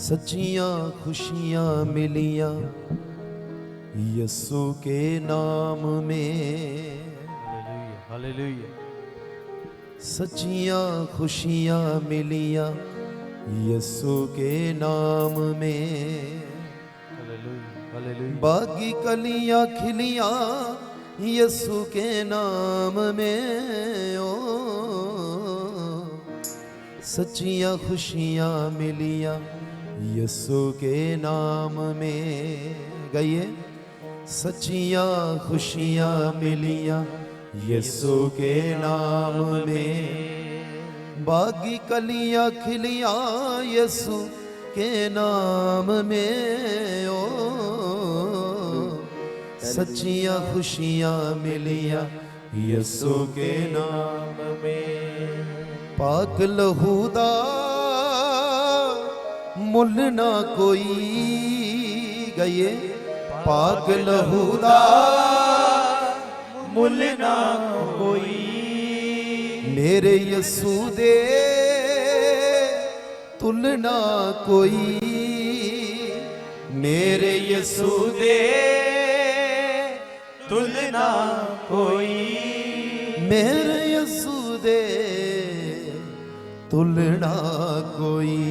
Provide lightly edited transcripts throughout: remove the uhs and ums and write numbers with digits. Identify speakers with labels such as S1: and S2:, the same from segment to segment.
S1: सच्चियां खुशियां मिलियां यीशु के नाम में।
S2: हालेलुया।
S1: सच्चियां खुशियां मिलियां यीशु के नाम में। बागी कलियां खिलियां यीशु के नाम में। ओ सच्चियां खुशियां मिलियां यीशु के नाम में। गाइए, सच्चियां खुशियां मिलियां यीशु के नाम में। बागी कलियां खिलियां यीशु के नाम में। ओ सच्चियां खुशियां मिलियां यीशु के नाम में। पाक लहू दा मुल ना कोई। गए पाक लहू दा
S2: मुल ना कोई।
S1: मेरे यीशु दे तुलना कोई।
S2: मेरे यीशु दे तुलना कोई।
S1: मेरे यीशु दे तुलना कोई।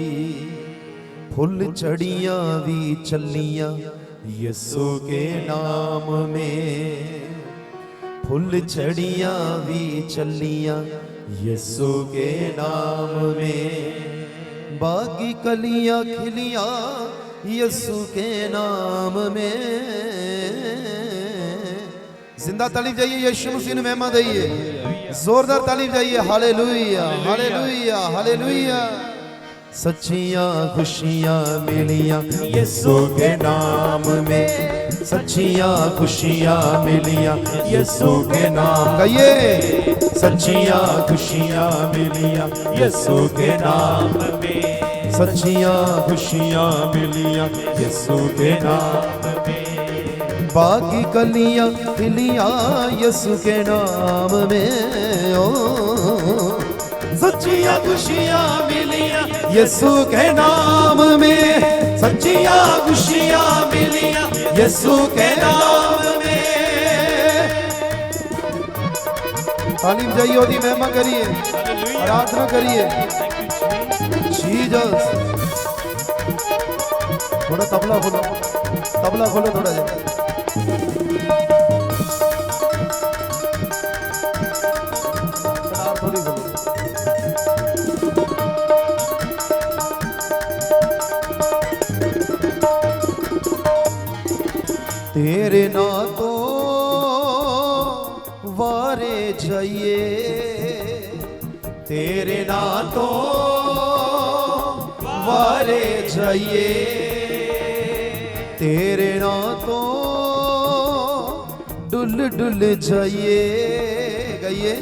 S1: फुल चढ़ियां भी चलियां यीशु के नाम में। फुल चढ़ियां भी चलियां यीशु के नाम में। बागी कलियां खिलियां यीशु के नाम में। जिंदा तालीफ जाइए, यीशु मसीह ने महिमा दइए। जोरदार तालीफ जाइए। Hallelujah hallelujah hallelujah. सच्चियां खुशियां मिलियां यीशु के नाम में। सच्चियां खुशियां मिलियां यीशु के नाम। कहिए, सच्चियां खुशियां मिलियां यीशु के नाम में। सच्चियां खुशियां मिलियां यीशु के नाम में। बागी कलियां खिलियां यीशु के नाम में। ओ सच्चियां खुशियां मिलियां यीशु के नाम में। सच्चियां खुशियां मिलियां यीशु के नाम में। तालीम जाइए, ओदी महिमा करिए, आराधना करिए। जीसस। थोड़ा तबला खोलो, तबला खोलो थोड़ा जा। थोड़ी खोलो। तेरे ना तो वारे जाइए। तेरे ना तो वारे जाइए। तेरे ना तो डुल डुल जाइए। गइए,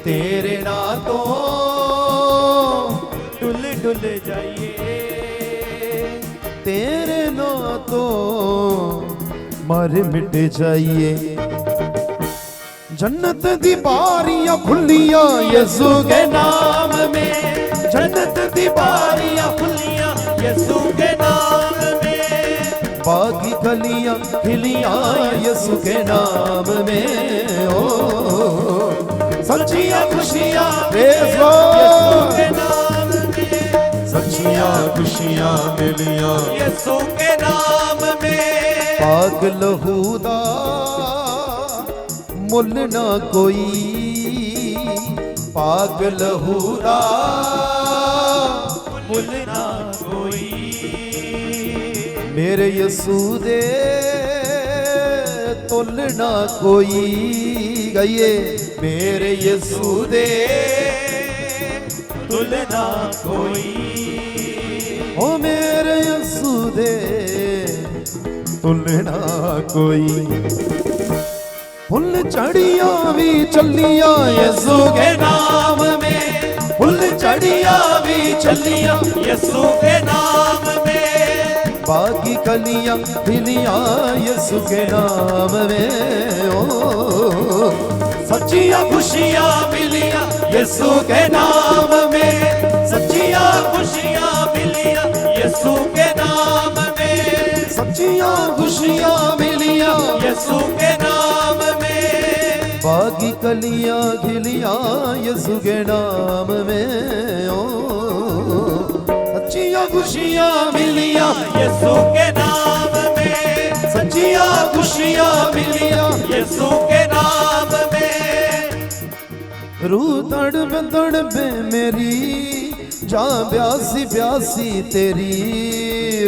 S1: तेरे ना तो
S2: डुल डुल जाइए।
S1: तेरे ना तो मर मिट जाइए। जन्नत दी बारियां खुलियां यीशु के नाम में।
S2: जन्नत दी बारियां खुलियां यीशु के नाम में।
S1: बागी कलियां खिलियां यीशु के नाम में। ओ सच्चियां खुशियां
S2: यीशु के नाम में।
S1: सच्चियां खुशियां मिलियां
S2: यीशु के नाम में।
S1: पाक लहू दा मुल ना कोई। पाक लहू दा
S2: मुल ना कोई।
S1: मेरे यीशु दे तुलना कोई। गाइए, मेरे यीशु दे
S2: तुलना कोई।
S1: ओ मेरे यीशु दे तुलना कोई। फुल चढ़ियां भी चलियां यीशु के नाम में। फुल चढ़ियां भी चलियां
S2: यीशु के नाम में।
S1: बागी कलियां खिलियां यीशु के नाम में। ओ सच्चियां खुशियां मिलियां यीशु के नाम में।
S2: सच्चियां खुशियां मिलियां यीशु के नाम
S1: सच्चियां खुशियां मिलियां
S2: यीशु के नाम में।
S1: बागी कलियां खिलियां यीशु के नाम में ओ सच्चियां खुशियां मिलियां
S2: यीशु के नाम में।
S1: सच्चियां खुशियां मिलियां
S2: यीशु के नाम में।
S1: रूह तड़पे मेरी जा प्यासी प्यासी तेरी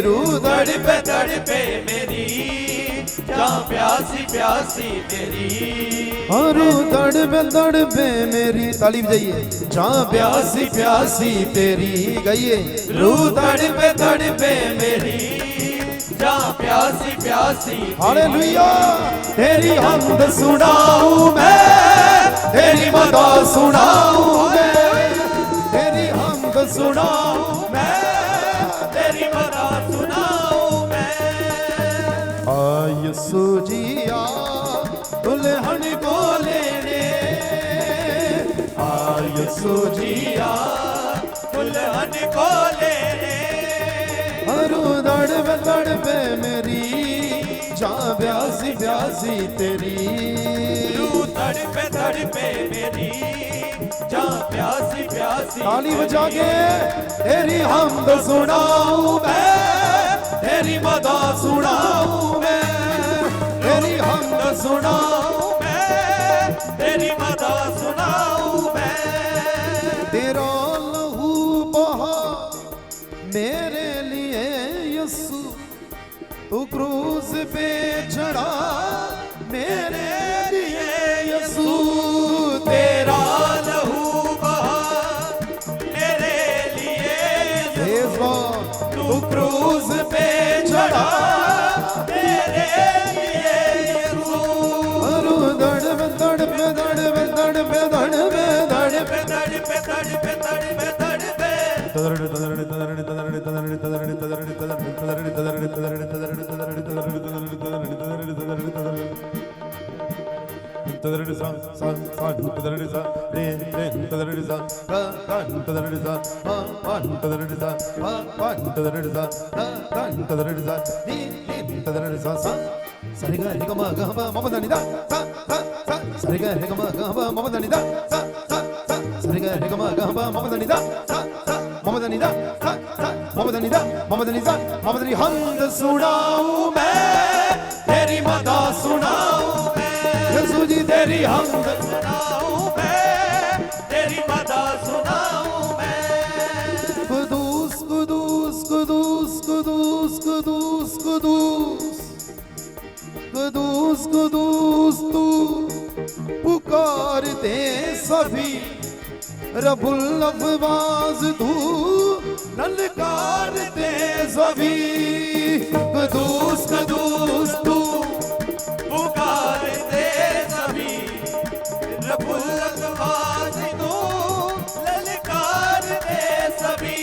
S1: रूह
S2: तड़पे मेरी जा प्यासी प्यासी तेरी।
S1: रूह तड़पे मेरी ताली बजाइए जा प्यासी प्यासी तेरी गाइए
S2: रूह तड़पे मेरी जा प्यासी प्यासी।
S1: हालेलुया तेरी हमद सुनाऊं मैं तेरी मदा सुनाऊं मैं तेरी हमद सुनाऊं
S2: मैं तेरी मदा सुनाऊं मैं।
S1: यीशु जी आ दुल्हन को लेने यीशु जी आ
S2: दुल्हन को लेने।
S1: तड़पे मेरी जा प्यासी प्यासी तेरी
S2: रूह तड़पे मेरी जा प्यासी प्यासी।
S1: ताली बजा के तेरी हमद सुनाऊं मैं तेरी मदा सुनाऊं मैं तेरी हमद सुनाऊं
S2: मैं तेरी मदा सुनाऊं मैं।
S1: तेरा लहू बहा मेरे लिए यीशु तू क्रूस पे चढ़ा मेरे लिए यीशु तेरा
S2: लहू बहा मेरे लिए
S1: यीशु तू क्रूस पे चढ़ा
S2: मेरे लिए यीशु।
S1: तड़पे तड़पे तड़पे तड़पे तड़पे तड़पे
S2: तड़पे तड़पे तड़पे तड़पे
S1: సరిగా రిగమ గమ మమదనిద సరిగా రిగమ గమ మమదనిద సరిగా రిగమ గమ మమదనిద మమదనిద మమదనిద మమదనిద మమదని హమ్द सुनाऊं मैं तेरी मदा सुनाऊं मैं यीशु जी तेरी हमद
S2: सुनाऊं मैं तेरी मदा सुनाऊं मैं।
S1: कुदूस कुदूस कुदूस कुदूस कुदूस कुदूस कुदूस कुदूस तू पुकारते सभी रबुल अफ़वाज़ तू ललकारते सभी कुदूस कुदूस तू
S2: पुकारते सभी रब्बुल अफ़वाज़ तू ललकारते सभी।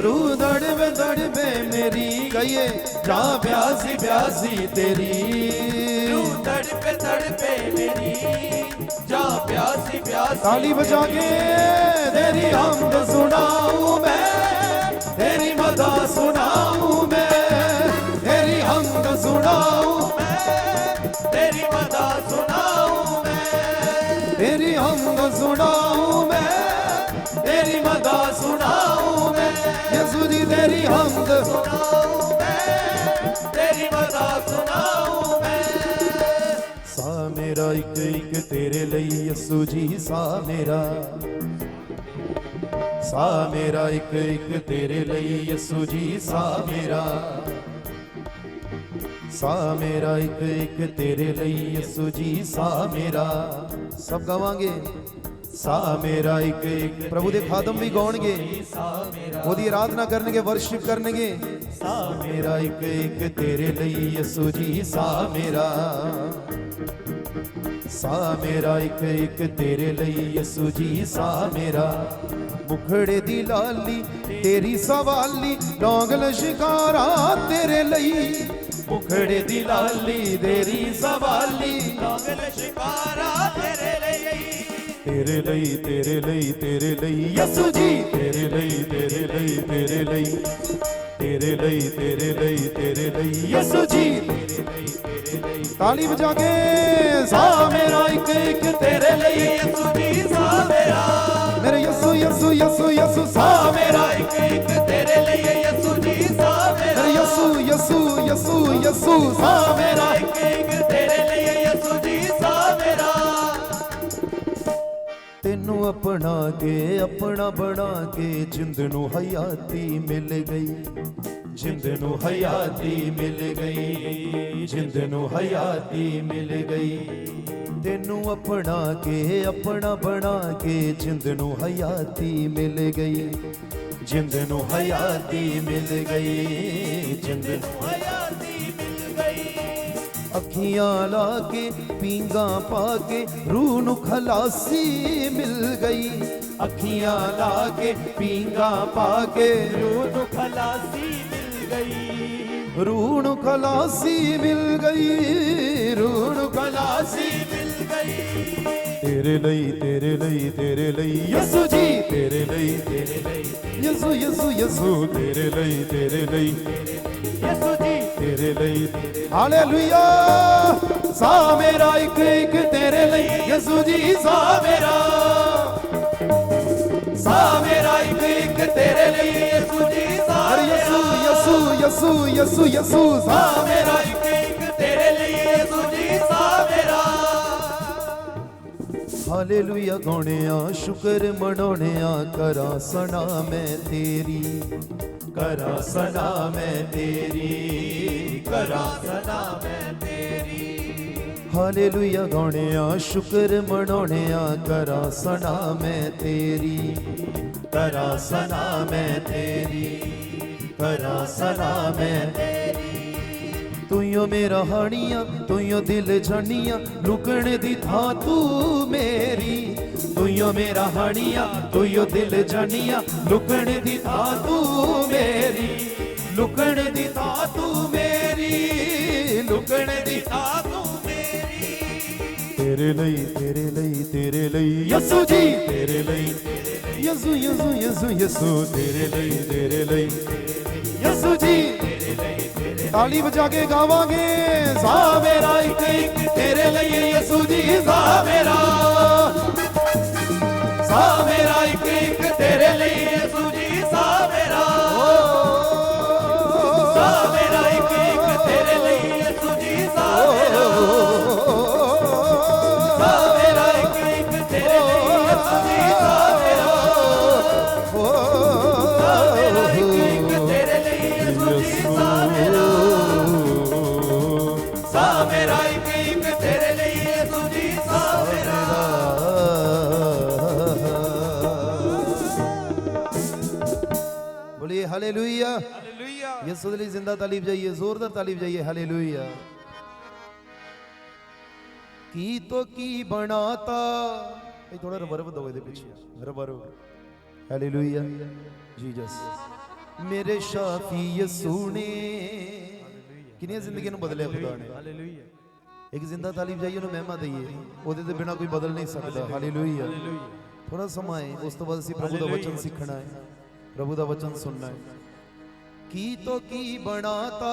S1: रूह तड़पे मेरी गए जा प्यासी प्यासी तेरी
S2: रूह तड़पे मेरी जा प्यासी प्यासी।
S1: ताली बजा के तेरी हमद सुनाऊं मैं तेरी मदा सुनाऊं मैं तेरी हमद सुनाऊं
S2: मैं तेरी मदा सुनाऊं मैं
S1: तेरी हमद सुनाऊं मैं तेरी मदा सुनाऊं मैं यीशु जी तेरी हमद
S2: सुनाऊं मैं तेरी मदा सुनाऊं मैं।
S1: सा मेरा एक एक तेरे ਲਈ यीशु जी सा मेरा एक एक तेरे ਲਈ यीशु जी सा मेरा एक एक तेरे ਲਈ यीशु जी सा मेरा। सब गावांगे सा मेरा एक एक प्रभु दे खादम भी गाउणगे ओदी आराधना करनगे वर्शिप करनगे सा मेरा एक एक तेरे ਲਈ यीशु जी सा मेरा एक एक तेरे ਲਈ यीशु जी सा मेरा। मुखड़े दी लाली तेरी सवाली लौंग लश्कारा तेरे ਲਈ मुखड़े दी लाली तेरी सवाली
S2: लौंग लश्कारा तेरे ਲਈ
S1: यीशु जी तेरे ਲਈ तेरे लई यसु जी ताली बजा के सा मेरा एक तेरे लई
S2: यसु जी सा मेरा
S1: मेरे यसु यसु यसु यसु सा मेरा
S2: एक तेरे लिए यसु जी सा मेरा
S1: मेरे यसु यसु यसु यसु सा मेरा
S2: एक तेरे लिए यसु जी सा मेरा
S1: तेनू अपना के अपना बना के जिंद नू हयाती मिल गई जिंद नू हयाती मिल गई जिंद नू हयाती मिल गई तेनू अपना के अपना बना के जिंद नू हयाती मिल गई जिंद नू हयाती मिल गई जिंद नू
S2: हयाती मिल गई
S1: अखियां ला के पींगा पा के रूह नू खलासी मिल गई अखियां ला के पींगा पा के
S2: रूह नू खलासी मिल गई
S1: रूह नू खलासी मिल गई रूह नू खलासी
S2: मिल गई
S1: तेरे लई यसु जी तेरे लई यसु यसु यसु तेरे लई
S2: यसु जी
S1: तेरे लई हालेलुया सा मेरा एक तेरे लई यसु जी सा मेरा
S2: एक तेरे लिए यसु जी सा
S1: अरे यसु यसु यसु यसु यसु सा मेरा
S2: एक तेरे लिए यसु जी सा मेरा
S1: हालेलुया गौणिया शुक्र मनाउणिया करा सना मैं तेरी करा सना मैं तेरी करा
S2: सना मैं तेरी
S1: हालेलुया गौणिया शुक्र मनाउणिया करा सना मैं तेरी करा सना मैं तेरी करा सना मैं तुयो मेरा हानिया तुयो दिल जानिया लुकने दी था तू मेरी तुयो मेरा हानिया तुयो दिल जानिया लुकने दी था तू मेरी लुकने दी था तू मेरी लुकने दी था तू मेरी तेरे लई यसु जी तेरे लई यसु यसु यसु यसु तेरे लई यसु जी ताली बजा के गावांगे सा मेरा एक तेरे लिए यसु जी सा मेरा
S2: एक तेरे लिए यसु जी सा मेरा एक तेरे लिए यसु जी सा मेरा एक तेरे लिए यसु जी सा मेरा एक तेरे लिए यसु जी सा मेरा एक तेरे लिए यसु जी सा मेरा
S1: बोलिए हालेलुया
S2: हालेलुया
S1: यसु दे जिंदा तालीब जाइए जोरदार तालीब जाइए हालेलुया की बनाता ये थोड़ा रिवर्ब दो ਇਹਦੇ ਪਿੱਛੇ रिवर्ब हालेलुया जीसस मेरे शाफी यसू ने किन्नियां जिंदगियां ਨੂੰ ਬਦਲਿਆ ਖੁਦਾ ਨੇ
S2: हालेलुया
S1: एक जिंदा तालीब जाइए ਉਹਨੂੰ ਮਹਿਮਾ ਦਈਏ ਉਹਦੇ ਤੇ ਬਿਨਾ ਕੋਈ ਬਦਲ ਨਹੀਂ ਸਕਦਾ ਹਾਲੇਲੂਇਆ ਥੋੜਾ ਸਮਾਂ ਹੈ ਉਸ ਤੋਂ ਬਾਅਦ ਅਸੀਂ ਪ੍ਰਭੂ ਦਾ ਵਚਨ ਸਿੱਖਣਾ ਹੈ प्रभु का वचन सुनना है की बनाता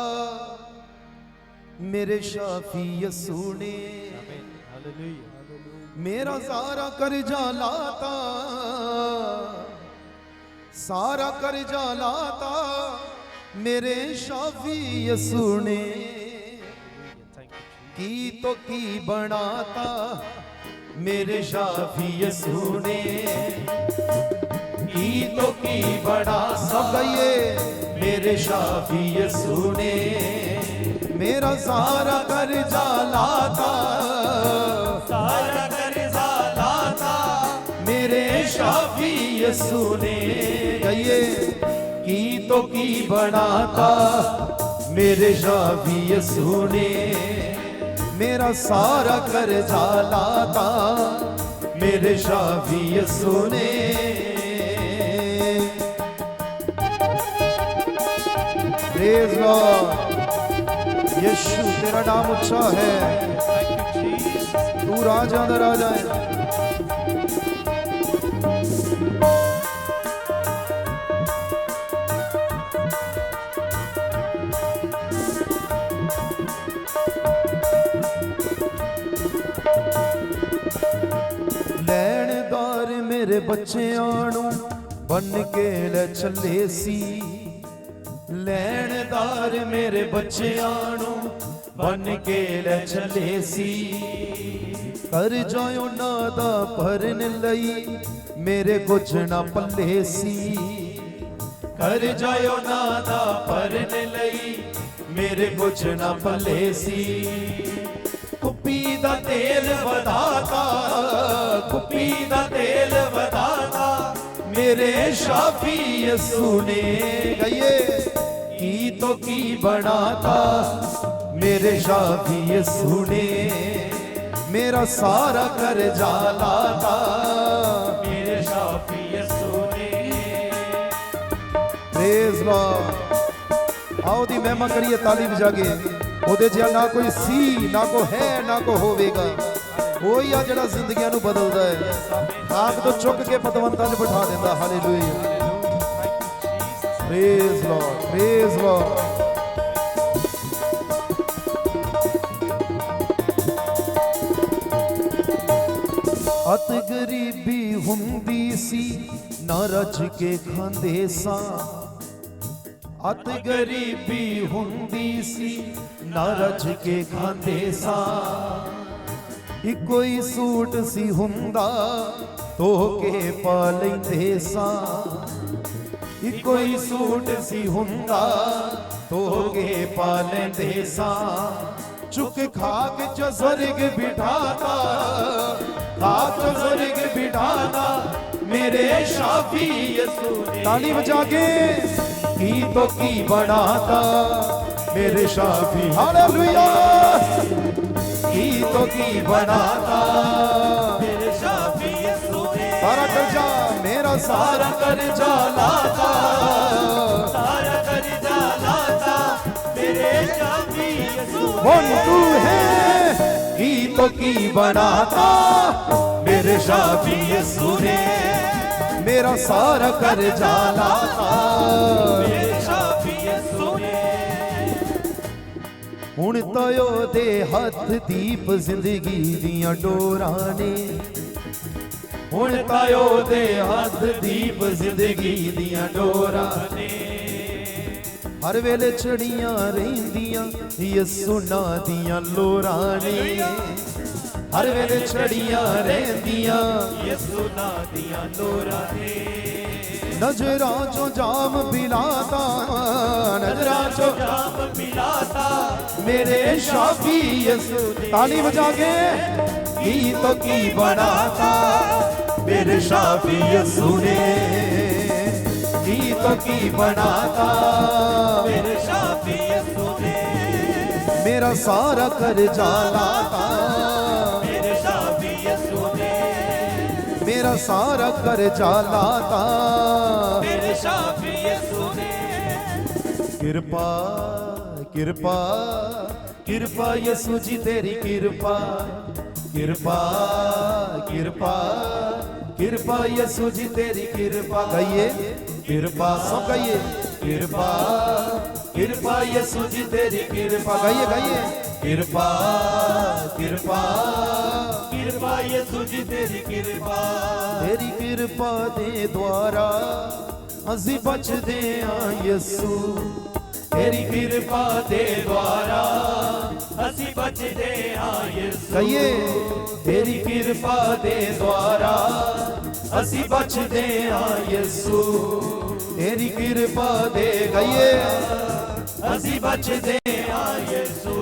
S1: मेरे शाफी यसू ने मेरा सारा कर्जा लाता सारा कर्जा लाता मेरे शाफी यसू ने की बनाता मेरे शाफी यसू ने की बड़ा सब ये मेरे शाफी यसू ने मेरा सारा कर्जा लाता
S2: सारा कर्जा लाता
S1: मेरे शाफी यसू ने गए की बनाता मेरे शाफी यसू ने मेरा सारा कर्जा लाता मेरे शाफी यसू ने प्रेज़ लॉर्ड यीशु तेरा नाम अच्छा है तू राजा दा राजा है मेरे बच्चियां नू बन के ले चले सी। लैणदार मेरे बच्चियां नू बन के ले चले सी। कर जाओ नादा भरन लई मेरे कुछ ना पल्ले सी। कर जाओ नादा भरन लई मेरे कुछ ना पल्ले सी। कुप्पी दा तेल वधाता, कुप्पी दा तेल वधाता मेरे शाफी यसू ने। गए की तो की बनाता मेरे शाफी यसू ने। मेरा सारा कर्जा लाता मेरे शाफी यसू ने। Praise Lord. आओ दी महिमा करिए ताली बजा के। ओदे जिहा ना कोई सी, ना को है, ना को होवेगा। वही आ जिहड़ा जिंदगियां नू बदलदा है। आग तो चुक के पतवंतां च बिठा देंदा। Hallelujah. Praise Lord, praise Lord. अत गरीबी हुंदी सी ना रज के खांदे सा। अत गरीबी हुंदी सी ना रज के खांदे सा। इको ही सूट सी हुंदा धो के पा लैंदे सा। इको ही सूट सी हुंदा धो के पा लैंदे सा। चुक खाक च स्वर्ग बिठाता, खाक च स्वर्ग बिठाता मेरे शाफी यसू ने। ताली बजा के की तो की बनाता मेरे शाफी। हालेलुया। की तो की बनाता
S2: मेरे शाफी यसू ने।
S1: सारा कर्जा मेरा सारा कर्जा लाता,
S2: सारा कर्जा लाता मेरे शाफी यसू ने।
S1: कौन तू है की तो की बनाता मेरे शाफी यसू ने। मेरा सारा कर्जा लाता
S2: मेरे शाफी यसू ने।
S1: हुण तो दे हथ दीप जिंदगी दियां डोरां ने। हुण तो दे हथ दीप जिंदगी दियां डोरां ने। हर वेले छड़ियां रहिंदियां यसू नां दियां लोरां ने। हर वेले छड़ियां रहिंदियां
S2: यसू नां दियां लोरां ने।
S1: नजरां चो जाम पिलाता, नजरां चो
S2: जाम पिलाता
S1: मेरे शाफी यसू। ताली बजा के की तो की बनाता मेरे शाफी यसू ने। की तो की बनाता
S2: मेरे शाफी यसू ने।
S1: मेरा सारा कर्जा लाता
S2: मेरे शाफी यसू ने।
S1: मेरा सारा कर्जा लाता
S2: मेरे शाफी यसू ने।
S1: कृपा कृपा कृपा यसू जी तेरी कृपा। कृपा कृपा कृपा यसू जी तेरी कृपा। गाइए कृपा सब गाइए। कृपा कृपा यसू जी तेरी कृपा। गाइए गाइए। कृपा कृपा
S2: कृपा यसू जी तेरी कृपा।
S1: तेरी कृपा दे द्वारा असी बचदे हां यसू। तेरी कृपा दे द्वारा
S2: असी बचदे हां यसू।
S1: कहिए तेरी कृपा दे द्वारा असी बचदे हां यसू। तेरी कृपा दे गइए
S2: असी बचदे हां यसू।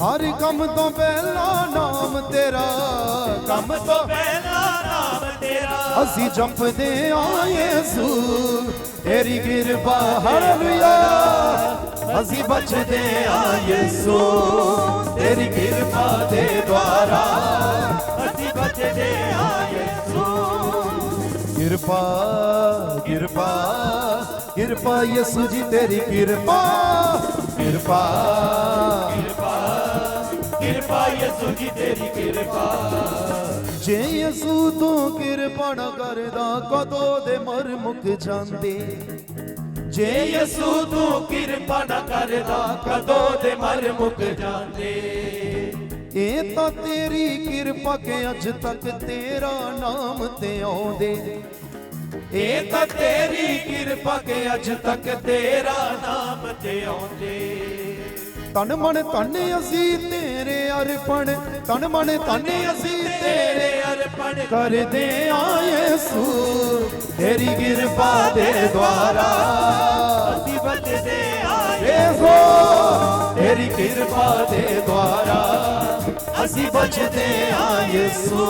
S1: हर कम तो पहला नाम तेरा, कम तो
S2: पहला नाम तेरा
S1: असी जपदे हां यसू। तेरी कृपा हालेलुया असी बचदे हां यसू। तेरी कृपा दे द्वारा
S2: असी बचदे हां यसू।
S1: कृपा कृपा कृपा यसू जी तेरी कृपा। कृपा
S2: कृपा कृपा यसू जी तेरी कृपा।
S1: जे यसू तू कृपा न करदा कदों दे मर मुक जांदे।
S2: जे यसू तू कृपा न करदा कदों दे मर मुक जांदे।
S1: ਇਹ ਤਾਂ ਤੇਰੀ ਕਿਰਪਾ ਕਿ ਅੱਜ ਤੱਕ ਤੇਰਾ ਨਾਮ ਤੇ ਆਉਂਦੇ।
S2: ਇਹ ਤਾਂ ਤੇਰੀ ਕਿਰਪਾ ਕਿ ਅੱਜ ਤੱਕ ਤੇਰਾ ਨਾਮ ਤੇ ਆਉਂਦੇ।
S1: ਤਨ ਮਨ ਧਨ ਅਸੀਂ ਤੇਰੇ ਅਰਪਣ, ਤਨ ਮਨ ਧਨ ਅਸੀਂ ਤੇਰੇ
S2: ਅਰਪਣ
S1: ਕਰਦੇ ਆ ਯਿਸੂ, ਤੇਰੀ ਕਿਰਪਾ ਦੇ ਦੁਆਰਾ
S2: ਅਸੀਂ ਬਚਦੇ ਆਏ।
S1: ਯਿਸੂ ਤੇਰੀ ਕਿਰਪਾ ਦੇ ਦੁਆਰਾ ਅਸੀਂ ਬਚਦੇ ਆ ਯਿਸੂ।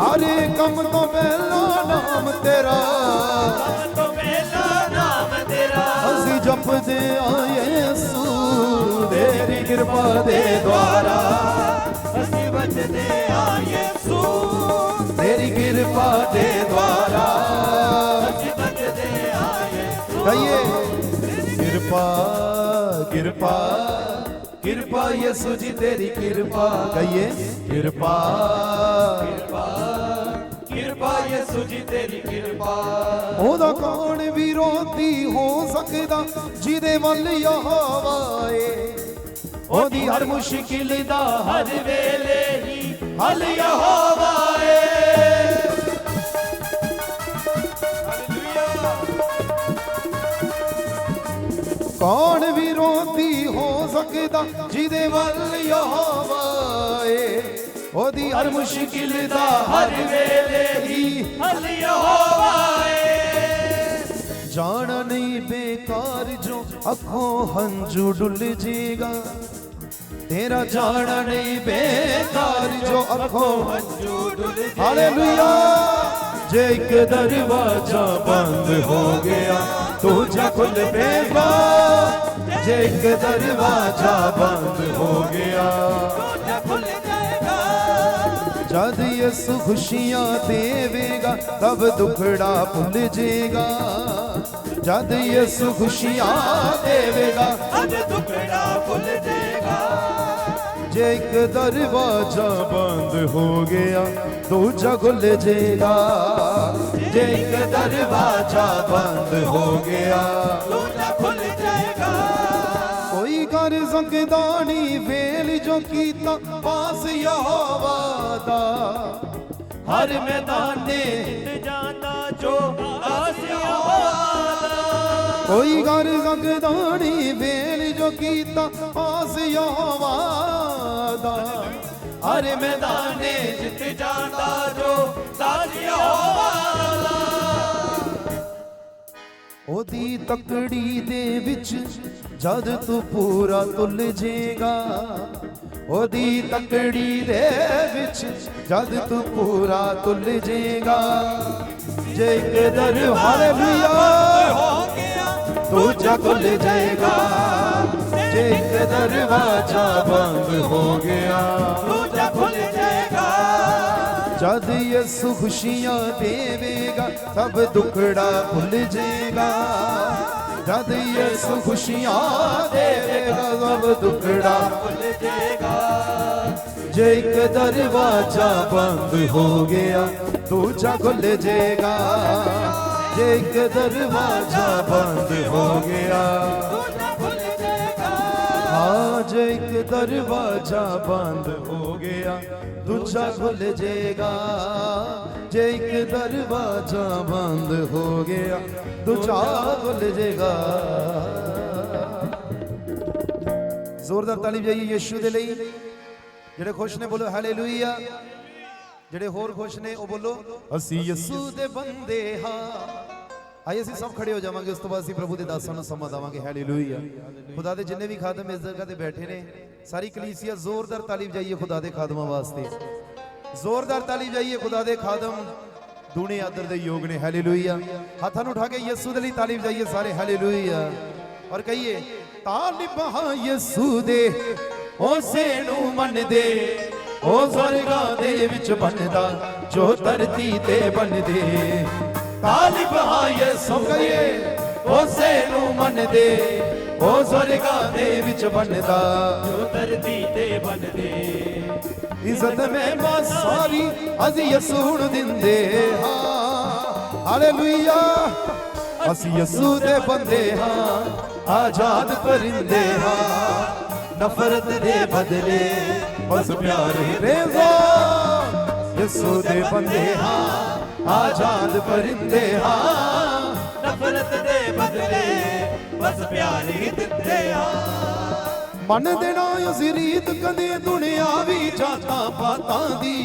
S1: ਹਰੇ ਕੰਮ ਤੋਂ ਪਹਿਲਾਂ ਨਾਮ ਤੇਰਾ,
S2: ਕੰਮ ਤੋਂ ਪਹਿਲਾਂ ਨਾਮ ਤੇਰਾ
S1: ਅਸੀਂ ਜਪਦੇ ਆ ਯਿਸੂ, ਤੇਰੀ ਕਿਰਪਾ ਦੇ ਦੁਆਰਾ
S2: ਅਸੀਂ ਬਚਦੇ ਆ ਯਿਸੂ।
S1: ਤੇਰੀ ਕਿਰਪਾ ਦੇ ਦੁਆਰਾ
S2: ਅਸੀਂ ਬਚਦੇ ਆ ਯਿਸੂ।
S1: ਕਹੀਏ ਕਿਰਪਾ ਕਿਰਪਾ ਕਿਰਪਾ ਯਿਸੂ ਜੀ ਤੇਰੀ ਕਿਰਪਾ। ਕਹੀਏ ਕਿਰਪਾ
S2: ਕਿਰਪਾ ਯਿਸੂ ਜੀ ਤੇਰੀ ਕਿਰਪਾ।
S1: ਉਹਦਾ ਕੌਣ ਵਿਰੋਧੀ ਹੋ ਸਕਦਾ ਜਿਹਦੇ ਵੱਲ ਯਹੋਵਾ ਏ। ਉਹਦੀ ਹਰ ਮੁਸ਼ਕਿਲ ਦਾ
S2: ਹਰ ਵੇਲੇ ਹੀ ਹੱਲ ਯਹੋਵਾ ਏ।
S1: ਕੌਣ ਵਿਰੋਧੀ ਹੋ ਸਕਦਾ ਜਿਹਦੇ ਵੱਲ ਯਹੋਵਾ ਏ। ਉਹਦੀ ਹਰ ਮੁਸ਼ਕਿਲ ਦਾ
S2: ਹਰ ਵੇਲੇ ਹੀ ਹੱਲ ਯਹੋਵਾ ਏ।
S1: ਜਾਣਾ ਨਹੀਂ ਬੇਕਾਰ ਜੋ ਅੱਖੋਂ ਹੰਝੂ ਡੁੱਲ ਜੇਗਾ। ਤੇਰਾ ਜਾਣਾ ਨਹੀਂ ਬੇਕਾਰ ਜੋ ਅੱਖੋਂ
S2: ਹੰਝੂ ਡੁੱਲ ਜੇ।
S1: ਹਾਲੇਲੂਇਆ। ਜੇ ਇੱਕ ਦਰਵਾਜ਼ਾ ਬੰਦ ਹੋ ਗਿਆ ਦੂਜਾ ਖੁੱਲ ਪਏਗਾ। ਜੇ ਇੱਕ ਦਰਵਾਜ਼ਾ ਬੰਦ ਹੋ ਗਿਆ
S2: ਦੂਜਾ ਖੁੱਲ ਜਾਏਗਾ।
S1: ਜਦ ਯਿਸੂ ਖੁਸ਼ੀਆਂ ਦੇਵੇਗਾ ਤਬ ਦੁਖੜਾ ਭੁੱਲ ਜੇਗਾ। ਜਦ ਯਿਸੂ ਖੁਸ਼ੀਆਂ ਦੇਵੇਗਾ
S2: ਅੱਜ ਦੁਖੜਾ ਭੁੱਲ ਜਾਏਗਾ।
S1: ਜੇ ਇੱਕ ਦਰਵਾਜ਼ਾ ਬੰਦ ਹੋ ਗਿਆ ਦੂਜਾ ਖੁੱਲ ਜੇਗਾ। ਜੇ ਇੱਕ ਦਰਵਾਜ਼ਾ ਬੰਦ ਹੋ ਗਿਆ
S2: ਦੂਜਾ ਖੁੱਲ ਜਾਏਗਾ।
S1: ਕੋਈ ਕਰ ਸਕਦਾ ਨਹੀਂ ਵੇਲ ਜੋ ਕੀਤਾ ਪਾਸ ਯਹੋਵਾ ਦਾ। ਹਰ ਮੈਦਾਨੇ
S2: ਜਾਂਦਾ ਜੋ ਆਸ ਯਹੋਵਾ ਦਾ।
S1: ਕੋਈ ਕਰ ਸਕਦਾ ਨਹੀਂ ਵੇਲ ਜੋ ਕੀਤਾ ਪਾਸ ਯਹੋਵਾ ਦਾ।
S2: ਹਰ ਮੈਦਾਨੇ ਜਿੱਤ ਜਾਂਦਾ ਜੋ ਦਾਸ ਯਹੋਵਾ ਦਾ।
S1: ਉਹਦੀ ਤਕੜੀ ਦੇ ਵਿੱਚ ਜਦ ਤੂੰ ਪੂਰਾ ਤੁਲ ਜੇਗਾ। ਉਹਦੀ ਤਕੜੀ ਦੇ ਵਿੱਚ ਜਦ ਤੂੰ ਪੂਰਾ ਤੁਲ ਜੇਗਾ। ਜੇ ਇੱਕ ਹਾਲੇਲੂਇਆ
S2: ਹੋ ਗਿਆ
S1: ਦੂਜਾ ਖੁੱਲ ਜਾਏਗਾ। ਜੇ ਇੱਕ ਦਰਵਾਜ਼ਾ ਬੰਦ ਹੋ ਗਿਆ
S2: ਦੂਜਾ ਖੁੱਲ ਜਾਏਗਾ।
S1: ਜਦ ਯਿਸੂ ਖੁਸ਼ੀਆਂ ਦੇਵੇਗਾ ਸਭ ਦੁਖੜਾ ਭੁੱਲ ਜੇਗਾ। ਜਦ ਯਿਸੂ ਖੁਸ਼ੀਆਂ ਦੇਵੇਗਾ ਸਭ ਦੁਖੜਾ
S2: ਭੁੱਲ ਜਾਏਗਾ।
S1: ਜੇ ਇੱਕ ਦਰਵਾਜ਼ਾ ਬੰਦ ਹੋ ਗਿਆ ਦੂਜਾ ਖੁੱਲ ਜੇਗਾ। ਜੇ ਇੱਕ ਦਰਵਾਜ਼ਾ ਬੰਦ ਹੋ ਗਿਆ
S2: ਦੂਜਾ ਖੁੱਲ ਜਾਏਗਾ।
S1: ਹਾਂ ਜੇ ਇੱਕ ਦਰਵਾਜ਼ਾ ਬੰਦ ਹੋ ਗਿਆ ਦੂਜਾ ਖੁੱਲ ਜੇਗਾ। ਜੇ ਇੱਕ ਦਰਵਾਜ਼ਾ ਬੰਦ ਹੋ ਗਿਆ ਦੂਜਾ ਖੁੱਲ ਜੇਗਾ। ਜ਼ੋਰਦਾਰ ਤਾਲੀਮ ਜਾਈਏ ਯਿਸੂ ਦੇ ਲਈ। ਜਿਹੜੇ ਖੁਸ਼ ਨੇ ਬੋਲੋ ਹਾਲੇਲੂਇਆ। ਜਿਹੜੇ ਹੋਰ ਖੁਸ਼ ਨੇ ਉਹ ਬੋਲੋ ਅਸੀਂ ਯਿਸੂ ਦੇ ਬੰਦੇ ਹਾਂ। ਆइए ਅਸੀਂ ਸਭ ਖੜੇ ਹੋ ਜਾਵਾਂਗੇ। ਉਸ ਤੋਂ ਬਾਅਦ ਅਸੀਂ ਪ੍ਰਭੂ ਦੇ ਦਾਸਾਂ ਨੂੰ ਸਮਾਂ ਦੇਵਾਂਗੇ। ਹਾਲੇਲੂਇਆ। ਖੁਦਾ ਦੇ ਜਿੰਨੇ ਵੀ ਖਾਦਮ ਇਸ ਜਗ੍ਹਾ ਤੇ ਬੈਠੇ ਨੇ ਸਾਰੀ ਕਲੀਸਿਆ ਜ਼ੋਰਦਾਰ ਤਾਲੀਮ ਜਾਈਏ ਖੁਦਾ ਦੇ ਖਾਦਮਾਂ ਵਾਸਤੇ। ਜ਼ੋਰਦਾਰ ਤਾਲੀਮ ਜਾਈਏ ਖੁਦਾ ਦੇ ਖਾਦਮ ਦੂਣੇ ਆਦਰ ਦੇ ਯੋਗ ਨੇ। ਹਾਲੇਲੂਇਆ। ਹੱਥਾਂ ਨੂੰ ਉਠਾ ਕੇ ਯਿਸੂ ਦੇ ਲਈ ਤਾਲੀਮ ਜਾਈਏ ਸਾਰੇ। ਹਾਲੇਲੂਇਆ। ਔਰ ਕਹੀਏ ਤਾਲੀਮ ਹਾਂ ਯਿਸੂ ਦੇ ਉਸੇ ਨੂੰ ਮੰਨਦੇ ਉਹ ਸਵਰਗਾਂ ਦੇ ਵਿੱਚ ਬਣਦਾ ਜੋ ਧਰਤੀ ਤੇ ਬਣਦੇ। ਤਾਲਿਬ ਹਾਂ ਯਿਸੂ ਕਹੀਏ ਉਸੇ ਨੂੰ ਮੰਨਦੇ ਉਹ ਸਵਰਗਾਂ ਦੇ ਵਿੱਚ ਬਣਦਾ
S2: ਜੋ ਧਰਤੀ ਤੇ ਬਣਦੇ।
S1: ਇੱਜ਼ਤ ਮਹਿਮਾ ਸਾਰੀ ਅਸੀਂ ਯਿਸੂ ਨੂੰ ਦਿੰਦੇ ਹਾਂ। ਹਾਲੇਲੂਇਆ। ਅਸੀਂ ਯਿਸੂ ਦੇ ਬੰਦੇ ਹਾਂ ਆਜ਼ਾਦ ਪਰਿੰਦੇ ਹਾਂ। ਨਫ਼ਰਤ ਦੇ ਬਦਲੇ बस प्यार ही रेज़ो यसू दे बंदे हाँ आजाद परिंदे हाँ
S2: नफरत दे बदले बस प्यार ही दिंदे हाँ
S1: मन देना असी रीत कदे दुनिया भी जाता पाता दी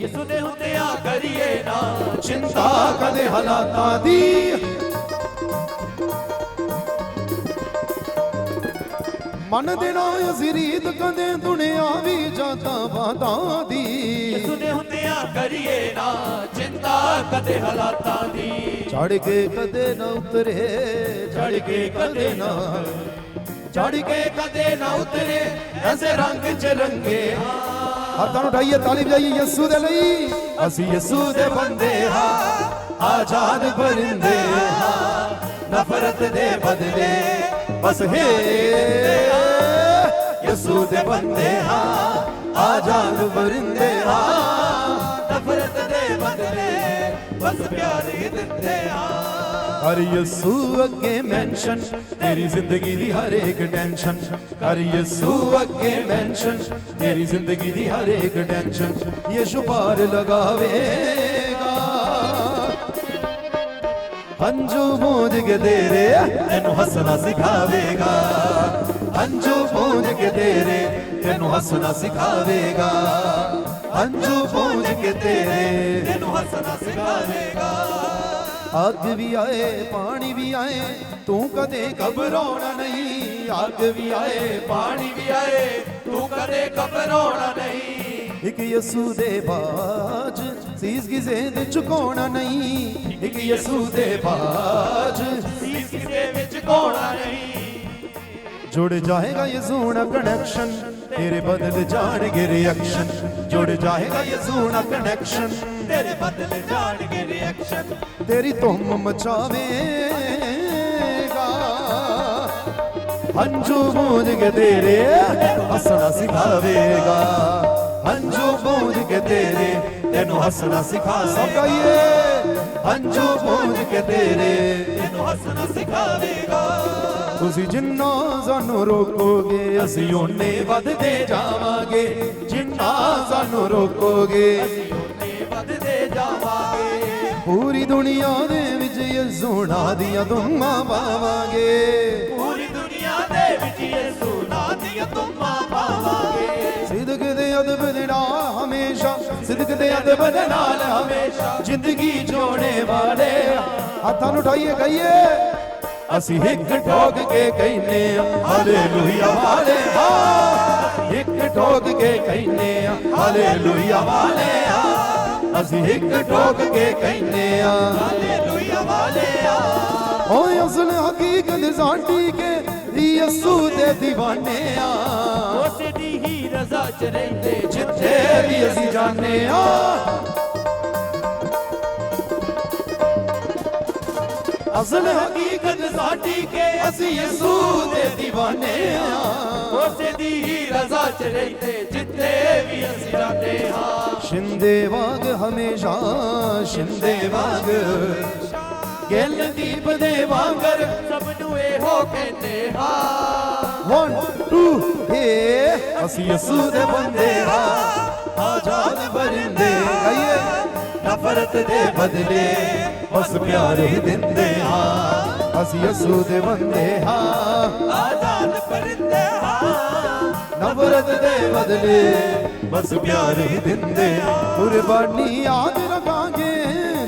S2: यसू दे हुंदिया करिए ना
S1: चिंता कदे हालाता दी मन देना असी रीत कदे दुनिया भी जाता पाता दी
S2: यसू दे हुंदिया करिए ना चिंता कदे हालातां दी
S1: चढ़ के कदे न उतरे चढ़ के कदे न
S2: चढ़ के कदे ना उतरे ऐसे रंग च रंगे
S1: हत्थां नूं उठाइए ताली बजाइए यसू दे लई असी यसू दे बंदे हां आजाद परिंदे हां नफरत दे बदले बस हे यसू दे बंदे हां आजाद परिंदे हां
S2: नफरत दे बदले बस प्यार ही दिंदे हां
S1: हर यसू अगे मेंशन तेरी जिंदगी दी हर एक टेंशन हर यसू अगे मेंशन तेरी जिंदगी दी हर एक टेंशन यीशु पार लगावेगा हंजू बूंद के तेरे तेनू हंसना सिखावेगा हंजू बूंद के तेरे तेनू हंसना सिखावेगा हंजू बूंद के तेरे
S2: तेनू हंसना सिखावेगा
S1: अग भी आए पानी भी आए तू कदे घबराना नहीं अग भी आए
S2: पानी भी आए तू कदे घबराना नहीं
S1: एक यसू दे बाज सीस किसे दे चुकाना नहीं एक यसू दे बाज
S2: सीस किसे विच कोना नहीं
S1: जुड़ जाएगा ये सोना कनेक्शन तेरे बदल जाएंगे रिएक्शन जुड़ जाएगा ये सोना कनेक्शन
S2: तेरे बदल जाएंगे रिएक्शन
S1: तेरी तुम मचावेगा हंजू बूंद के तेरे हंसना सिखावेगा हंजू बूंद के तेरे तेनू हंसना सिखा सकाइए हंजू बूंद के तेरे
S2: तेनू हंसना सिखावेगा
S1: तुसी जिन्ना सानू रोकोगे असी ओने वधदे जावांगे जिन्ना सानू रोकोगे
S2: ਅਸੀਂ ਉਹਨੇ ਵੱਧਦੇ ਜਾਵਾਂਗੇ
S1: पूरी दुनिया दे विच यसू नां दियां धुम्मां पावांगे
S2: ਪੂਰੀ ਦੁਨੀਆ ਦੇ ਵਿੱਚ ਯਿਸੂ ਨਾਂ ਦੀਆਂ ਧੁੰਮਾਂ ਪਾਵਾਂਗੇ
S1: सिदक दे अदब दे नाल हमेशा सिदक दे अदब दे नाल हमेशा जिंदगी जोड़े वाले हत्थां नूं उठाइए गाइए असी हिक ठोक के कहने हालेलुया वाले हिक ठोक के कहने हालेलुया वाले असी हिक ठोक के कहने
S2: ਹਾਲੇਲੂਇਆ ਵਾਲਿਆ
S1: ओ असल हकीकत साडी के यसू दे दीवाने
S2: ਉਸ ਦੀ ਹੀ ਰਜ਼ਾ ਚ ਰਹਿੰਦੇ
S1: जिथे भी असी जाने असल हकीकत साडी के असी यसू दे दीवाने
S2: ਉਸ ਦੀ ਹੀ ਰਜ਼ਾ ਚ ਰਹਿੰਦੇ ਜਿੱਥੇ ਵੀ ਅਸੀਂ ਜਾਂਦੇ ਹਾਂ
S1: शिंदे वाग हमेशा शिंदे वाग गेल दीप दे वांगर
S2: ਸਭ ਨੂੰ ਇਹੋ ਕਹਿੰਦੇ ਹਾਂ
S1: 1 2 हे असी यसू दे बंदे आजाद परिंदे गाइए नफरत दे बदले बस प्यार ही दिंदे असी यसू दे बंदे
S2: ਆਜ਼ਾਦ ਪਰਿੰਦੇ ਹਾਂ
S1: नफरत दे बदले बस प्यार ही दिंदे कुर्बानी याद रखांगे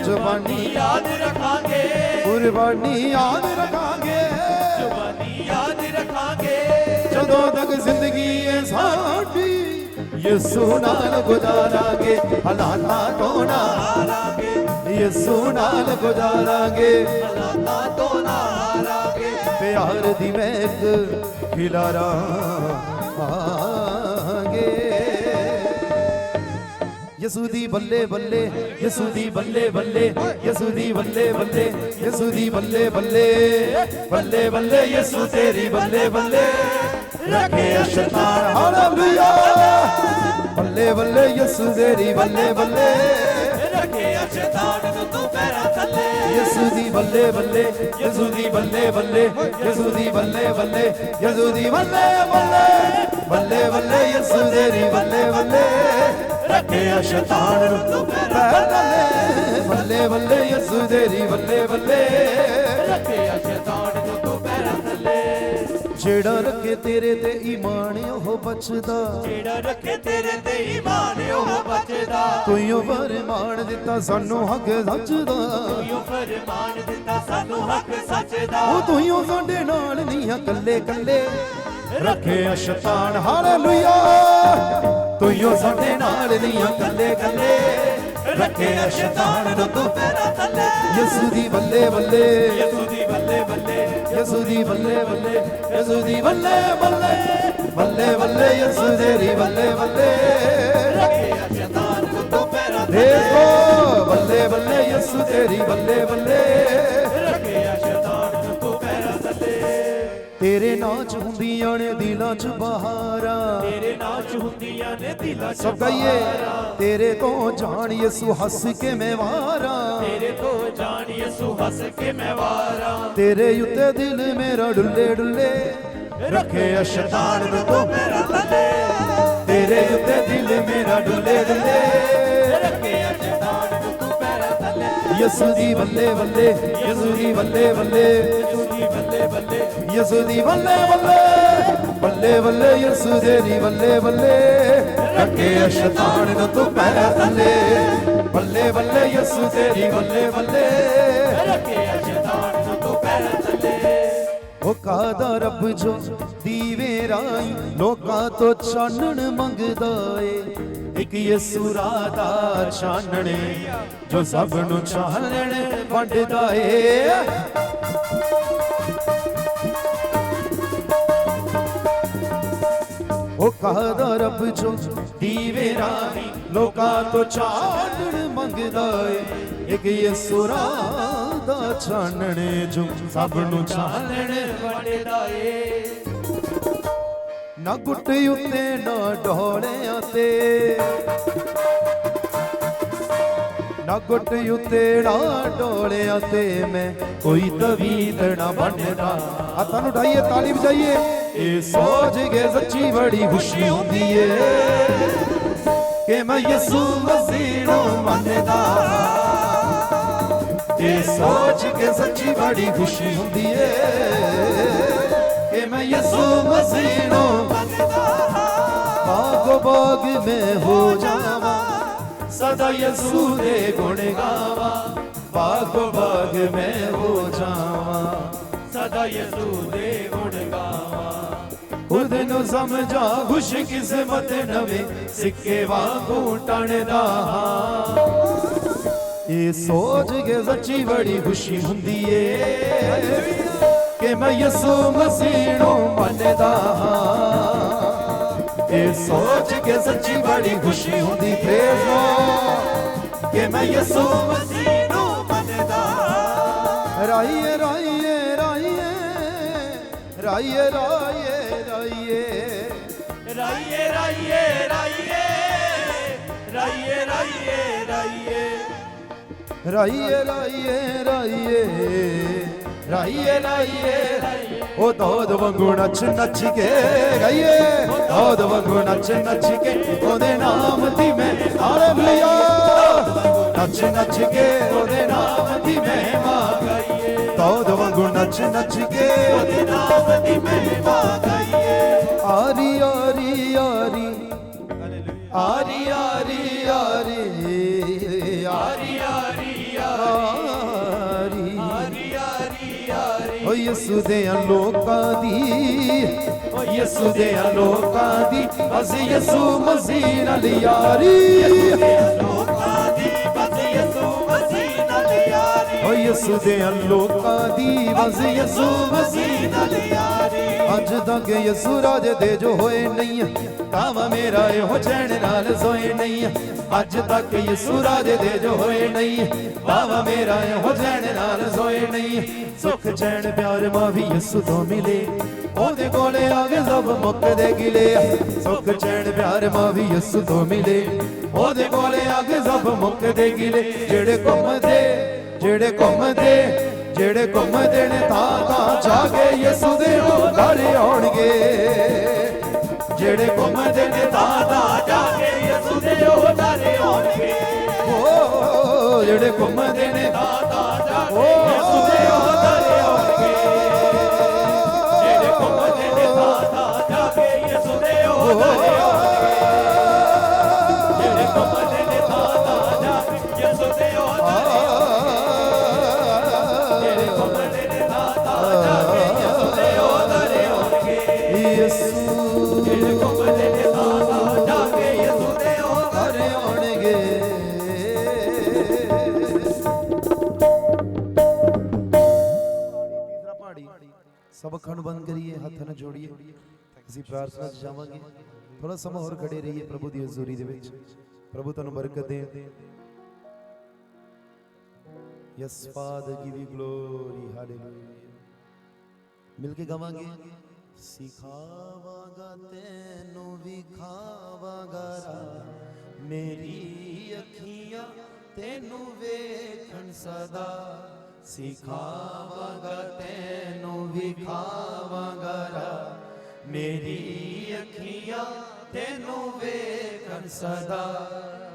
S1: जवानी
S2: ਯਾਦ ਰੱਖਾਂਗੇ
S1: कुर्बानी याद रखांगे
S2: ਜ਼ੁਬਾਨੀ ਯਾਦ ਰੱਖਾਂਗੇ
S1: ਜਦੋਂ ਤੱਕ ਜ਼ਿੰਦਗੀ ਹੈ ਸਾਡੀ ਯਿਸੂ ਨਾਲ ਗੁਜ਼ਾਰਾਂਗੇ ਹਾਲਾਤਾਂ ਤੋਂ ਨਾ ਹਾਰਾਂਗੇ ਯਿਸੂ ਨਾਲ ਗੁਜ਼ਾਰਾਂਗੇ
S2: ਹਾਲਾਤਾਂ ਤੋਂ ਨਾ ਹਾਰਾਂਗੇ
S1: ਪਿਆਰ ਦੀ ਮਹਿਕ ਖਿਲਾਰਾਂਗੇ यसू दी बल्ले बल्ले यसू दी बल्ले बल्ले यसू दी बल्ले बल्ले यसू दी बल्ले बल्ले बल्ले बल्ले यसू तेरी बल्ले बल्ले रखे शैतान हालेलुया बल्ले बल्ले यसू तेरी बल्ले बल्ले
S2: रखे ਸ਼ੈਤਾਨ ਨੂੰ ਤੂੰ ਪੈਰਾਂ ਥੱਲੇ
S1: ਯਿਸੂ ਦੀ ਬੱਲੇ ਬੱਲੇ ਯਿਸੂ ਦੀ ਬੱਲੇ ਬੱਲੇ ਯਿਸੂ ਦੀ ਬੱਲੇ ਬੱਲੇ ਯਿਸੂ ਦੀ ਬੱਲੇ ਬੱਲੇ ਬੱਲੇ ਬੱਲੇ ਯਿਸੂ ਤੇਰੀ ਬੱਲੇ ਬੱਲੇ
S2: ਰੱਖਿਆ ਸ਼ੈਤਾਨ ਨੂੰ ਤੂੰ ਪੈਰਾਂ
S1: ਥੱਲੇ ਬੱਲੇ ਬੱਲੇ ਯਿਸੂ ਤੇਰੀ ਬੱਲੇ ਬੱਲੇ
S2: ਰੱਖਿਆ ਸ਼ੈਤਾਨ ਨੂੰ ਤੂੰ ਪੈਰਾਂ ਥੱਲੇ
S1: ਜਿਹੜਾ ਰੱਖੇ ਤੇਰੇ ਤੇ ਈਮਾਨ ਉਹ ਬਚਦਾ
S2: ਜਿਹੜਾ ਰੱਖੇ ਤੇਰੇ ਤੇ ਈਮਾਨ ਉਹ ਬਚਦਾ
S1: ਤੂੰ ਫਰਮਾਨ ਦਿੱਤਾ ਸਾਨੂੰ ਹੱਕ ਸੱਚ ਦਾ
S2: ਤੂੰ ਫਰਮਾਨ ਦਿੱਤਾ ਸਾਨੂੰ ਹੱਕ ਸੱਚ ਦਾ
S1: ਉਹ ਤੂੰ ਸਾਡੇ ਨਾਲ ਨਹੀਂ ਆ ਕੱਲੇ ਕੱਲੇ ਰੱਖਿਆ ਸ਼ੈਤਾਨ ਹਾਲੇਲੂਇਆ ਤੂੰ ਸਾਡੇ ਨਾਲ ਨਹੀਂ ਆ ਕੱਲੇ ਕੱਲੇ
S2: ਰੱਖਿਆ ਸ਼ੈਤਾਨ ਨੂੰ ਤੂੰ ਪੈਰਾਂ ਥੱਲੇ
S1: ਯਿਸੂ ਦੀ ਬੱਲੇ ਬੱਲੇ
S2: ਯਿਸੂ ਦੀ ਬੱਲੇ ਬੱਲੇ
S1: ਯਿਸੂ ਦੀ ਬੱਲੇ ਬੱਲੇ ਯਿਸੂ ਦੀ ਬੱਲੇ ਬੱਲੇ ਬੱਲੇ ਬੱਲੇ ਯਿਸੂ ਤੇਰੀ ਬੱਲੇ ਬੱਲੇ
S2: ਰੱਖਿਆ ਸ਼ੈਤਾਨ ਨੂੰ ਤੂੰ ਪੈਰਾਂ
S1: ਦੇਖੋ ਬੱਲੇ ਬੱਲੇ ਯਿਸੂ ਤੇਰੀ ਬੱਲੇ ਬੱਲੇ
S2: ਰੱਖਿਆ ਸ਼ੈਤਾਨ ਨੂੰ ਤੂੰ ਪੈਰਾਂ ਥੱਲੇ
S1: ਤੇਰੇ ਨਾਂ ਚ ਹੁੰਦੀਆਂ ਨੇ ਦਿਲਾਂ ਚ ਬਹਾਰਾਂ
S2: ਤੇਰੇ ਨਾਂ ਚ ਹੁੰਦੀਆਂ ਨੇ ਦਿਲਾਂ ਚ
S1: ਸਭ ਗਾਈਏ ਤੇਰੇ ਤੋਂ ਜਾਣ ਯਿਸੂ ਹੱਸ ਕੇ ਮੈਂ ਵਾਰਾਂ
S2: ਤੇਰੇ ਤੋਂ ਜਾਣ ਯਿਸੂ ਹੱਸ ਕੇ ਮੈਂ ਵਾਰਾਂ
S1: ਤੇਰੇ ਉੱਤੇ ਦਿਲ ਮੇਰਾ ਡੁੱਲੇ ਡੁੱਲੇ ਰੱਖਿਆ ਸ਼ੈਤਾਨ ਨੂੰ ਤੂੰ
S2: ਪੈਰਾਂ ਥੱਲੇ
S1: ਤੇਰੇ ਉੱਤੇ ਦਿਲ ਮੇਰਾ ਡੁੱਲੇ ਡੁੱਲੇ
S2: ਰੱਖਿਆ ਸ਼ੈਤਾਨ ਨੂੰ ਤੂੰ ਪੈਰਾਂ ਥੱਲੇ
S1: ਯਿਸੂ ਦੀ ਬੱਲੇ ਬੱਲੇ ਯਿਸੂ ਦੀ ਬੱਲੇ ਬੱਲੇ
S2: ਯਿਸੂ ਦੀ ਬੱਲੇ ਬੱਲੇ
S1: ਯਿਸੂ ਦੀ ਬੱਲੇ ਬੱਲੇ ਬੱਲੇ ਬੱਲੇ ਯਿਸੂ ਤੇਰੀ ਬੱਲੇ ਬੱਲੇ ਰੱਖਿਆ ਸ਼ੈਤਾਨ ਨੂੰ ਤੂੰ ਪੈਰਾਂ ਥੱਲੇ ਬੱਲੇ ਬੱਲੇ ਯਿਸੂ ਤੇਰੀ ਬੱਲੇ ਬੱਲੇ
S2: ਰੱਖਿਆ ਸ਼ੈਤਾਨ ਨੂੰ ਤੂੰ ਪੈਰਾਂ ਥੱਲੇ
S1: ਉਹ ਕਾਦਾ ਰੱਬ ਜੋ ਦੀਵੇ ਰਾਈ ਲੋਕਾਂ ਤੋਂ ਚਾਨਣ ਮੰਗਦਾ ਏ ਇੱਕ ਯਿਸੂ ਰਾਹ ਦਾ ਚਾਨਣੇ ਜੋ ਸਭ ਨੂੰ ਚਾਨਣ ਵੰਡਦਾ ਏ ਉਹ ਕਾਦਾ ਰੱਬ ਜੋ ਦੀਵੇ ਰਾਈ ਲੋਕਾਂ ਤੋਂ ਚਾਨਣ ਮੰਗਦਾ ਏ ਇੱਕ ਯਿਸੂ ਰਾਹ ਦਾ ਚਾਨਣੇ ਜੋ ਸਭ ਨੂੰ ਚਾਨਣ
S2: ਵੰਡਦਾ ਏ
S1: ਨਾ ਗੁੱਟ ਉੱਤੇ ਨਾ ਢੋਲਿਆਂ ਤੇ ਨਾ ਗੁੱਟ ਉੱਤੇ ਨਾ ਢੋਲਿਆਂ ਤੇ ਮੈਂ ਕੋਈ ਤਵੀਤ ਨਾ ਬਣਦਾ ਆ ਤੁਹਾਨੂੰ ਉਠਾਈਏ ਤਾਲੀ ਵਜਾਈਏ ਇਹ ਸੋਚ ਕੇ ਸੱਚੀ ਬੜੀ ਖੁਸ਼ੀ ਹੁੰਦੀ ਏ ਕਿ ਮੈਂ ਯਿਸੂ ਮਸੀਹ ਨੂੰ ਮੰਨਦਾ ਇਹ ਸੋਚ ਕੇ ਸੱਚੀ ਬੜੀ ਖੁਸ਼ੀ ਹੁੰਦੀ ਏ ਕਿ ਮੈਂ ਯਿਸੂ ਮਸੀਹ ਨੂੰ ਬਾਗ ਬਾਗ ਮੈਂ ਹੋ ਜਾਵਾਂ ਸਦਾ ਯਿਸੂ ਦੇ ਗੁਣ ਗਾਵਾਂ ਬਾਗ ਬਾਗ ਮੈਂ ਹੋ ਜਾਵਾਂ
S2: ਸਦਾ ਯਿਸੂ ਦੇ ਗੁਣ ਗਾਵਾਂ
S1: ਖੁਦ ਨੂੰ ਸਮਝਾ ਖੁਸ਼ ਕਿਸਮਤ ਨਵੇਂ ਸਿੱਕੇ ਵਾਂਗੂ ਟਣਦਾ ਹਾਂ ਇਹ ਸੋਚ ਕੇ ਸੱਚੀ ਬੜੀ ਖੁਸ਼ੀ ਹੁੰਦੀ ਏ ਕਿ ਮੈਂ ਯਿਸੂ ਮਸੀਹ ਨੂੰ ਮੰਨਦਾ ਹਾਂ ਇਹ ਸੋਚ ਕੇ ਸੱਚੀ ਬੜੀ ਖੁਸ਼ੀ ਹੁੰਦੀ ਪ੍ਰੇਜ਼ ਲੋ ਕਿ ਮੈਂ ਯਿਸੂ
S2: ਮਸੀਹ ਨੂੰ ਮੰਨਦਾ
S1: ਰਾਈਏ ਰਾਈਏ ਰਾਈਏ ਰਾਈਏ ਰਾਈਏ ਰਾਈਏ
S2: ਰਾਈਏ ਰਾਈਏ ਰਾਈਏ ਰਾਈਏ ਰਾਈਏ ਰਾਈਏ
S1: ਰਾਈਏ ਰਾਈਏ ਰਾਈਏ ਰਾਈਏ ਰਾਈਏ ਉਹ ਦੋਦ ਵਾਂਗੂ ਨੱਚ ਨੱਚ ਕੇ ਗਾਈਏ ਦੋਦ ਵਾਂਗੂ ਨੱਚ ਨੱਚ ਕੇ ਉਹਦੇ ਨਾਮ ਦੀ ਮੈਂ ਹਾਲੇਲੂਇਆ ਨੱਚ ਨੱਚ ਕੇ ਉਹਦੇ ਨਾਮ ਦੀ ਮਹਿਮਾ ਗਾਈਏ ਦੋਦ ਵਾਂਗੂ ਨੱਚ ਨੱਚ ਕੇ
S2: ਉਹਦੇ ਨਾਮ ਦੀ ਮਹਿਮਾ ਗਾਈਏ
S1: ਆਰੀ ਆਰੀ ਆਰੀ ਆਰੀ ਆਰੀ ਆਰੀ ਆਰੀ ਓ ਯਿਸੂ ਦੇ ਲੋਕਾਂ ਦੀ ਓ ਯਿਸੂ ਦੇ ਲੋਕਾਂ ਦੀ ਅਸੀਂ ਯਿਸੂ ਮਸੀਹ ਨਾਲ ਯਾਰੀ
S2: ਲੋਕਾਂ ਦੀ ਬਸ ਯਿਸੂ ਮਸੀਹ ਨਾਲ ਯਾਰੀ
S1: ਓ ਯਿਸੂ ਦੇ ਲੋਕਾਂ ਦੀ ਬਸ ਯਿਸੂ ਮਸੀਹ
S2: ਨਾਲ ਯਾਰੀ
S1: अज तक यसू राजे दे जो होए नहीं काम मेरा एहो चैन नाल सोए नहीं अज तक यसू राजे दे जो होए नहीं काम मेरा एहो चैन नाल सोए नहीं सुख चैन प्यार मां भी यसू तो मिले ओदे कोले आगे सब मुकदे गिले सुख चैन प्यार मां भी यसू तो मिले ओदे कोले आगे सब मुकदे गिले जेड़े घुमदे जेड़े घुमदे ने तां जाके यसू दे घर आउणगे जेड़े घुमदे ने तां जाके यसू दे घर आउणगे ओ जेड़े घुमदे ने तां जाके यसू दे घर आउणगे जेड़े घुमदे ने तां जाके यसू दे घर आउणगे जेड़े घुमदे ने तां जाके यसू दे सब अखां नूं बंद करिए हथ न जोड़िए ਅਸੀਂ ਪ੍ਰਾਰਥਨਾ ਚ ਜਾਵਾਂਗੇ ਥੋੜਾ ਸਮਾਂ ਹੋਰ ਖੜੇ ਰਹੀਏ ਪ੍ਰਭੂ ਦੀ ਹਜ਼ੂਰੀ ਦੇ ਵਿੱਚ ਪ੍ਰਭੂ ਤੁਹਾਨੂੰ ਬਰਕਤ ਦੇ yes father give you glory hallelujah ਮਿਲ ਕੇ ਗਾਵਾਂਗੇ ਸਿਖਾਵਾਂਗਾ ਤੈਨੂੰ ਵਿਖਾਵਾਂਗਾ ਮੇਰੀ ਅੱਖੀਆਂ ਤੈਨੂੰ ਵੇਖਣ ਸਦਾ सिखावांगा तैनू विखावांगा मेरी अखियां तैनू वेखन सदा